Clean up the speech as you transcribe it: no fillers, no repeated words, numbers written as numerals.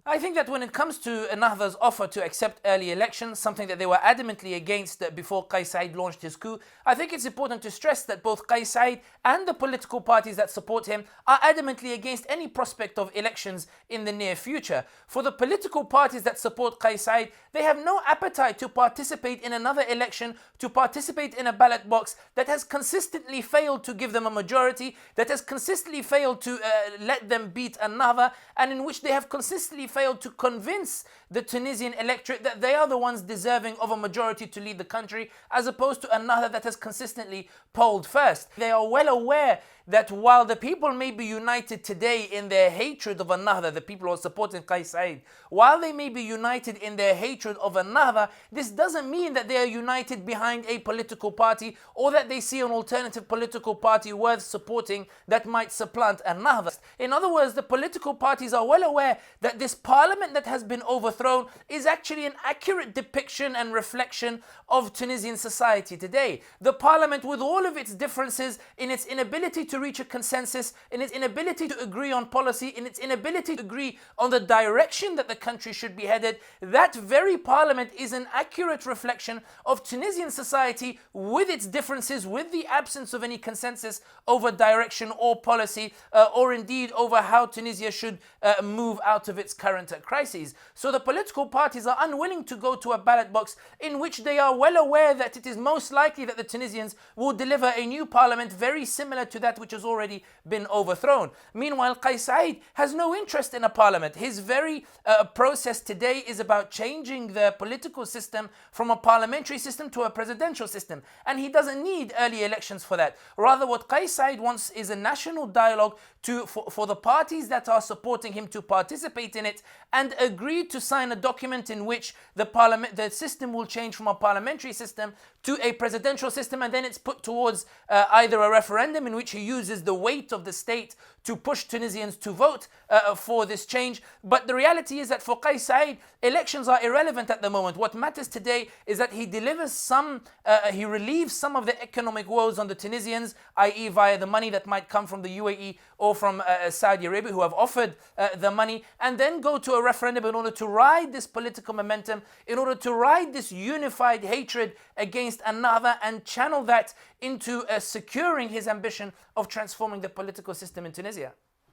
I think that when it comes to Ennahda's offer to accept early elections, something that they were adamantly against before Saied launched his coup, I think it's important to stress that both Saied and the political parties that support him are adamantly against any prospect of elections in the near future. For the political parties that support Saied, they have no appetite to participate in another election, to participate in a ballot box that has consistently failed to give them a majority, that has consistently failed to let them beat Ennahda, and in which they have consistently failed to convince the Tunisian electorate that they are the ones deserving of a majority to lead the country, as opposed to Ennahda that has consistently polled first. They are well aware that while the people may be united today in their hatred of Ennahda, the people who are supporting Saied, while they may be united in their hatred of Ennahda, this doesn't mean that they are united behind a political party or that they see an alternative political party worth supporting that might supplant Ennahda. In other words, the political parties are well aware that this parliament that has been overthrown is actually an accurate depiction and reflection of Tunisian society today. The parliament, with all of its differences, in its inability to reach a consensus, in its inability to agree on policy, in its inability to agree on the direction that the country should be headed, that very parliament is an accurate reflection of Tunisian society with its differences, with the absence of any consensus over direction or policy, or indeed over how Tunisia should move out of its current crises. So the political parties are unwilling to go to a ballot box in which they are well aware that it is most likely that the Tunisians will deliver a new parliament very similar to that which has already been overthrown. Meanwhile, Saied has no interest in a parliament. His very process today is about changing the political system from a parliamentary system to a presidential system, and he doesn't need early elections for that. Rather, what Saied wants is a national dialogue for the parties that are supporting him to participate in it and agree to sign a document in which the system will change from a parliamentary system to a presidential system, and then it's put towards either a referendum in which he uses the weight of the state to push Tunisians to vote for this change. But the reality is that for Saied, elections are irrelevant at the moment. What matters today is that he relieves some of the economic woes on the Tunisians, i.e. via the money that might come from the UAE or from Saudi Arabia, who have offered the money, and then go to a referendum in order to ride this political momentum, in order to ride this unified hatred against Ennahda and channel that into securing his ambition of transforming the political system in Tunisia.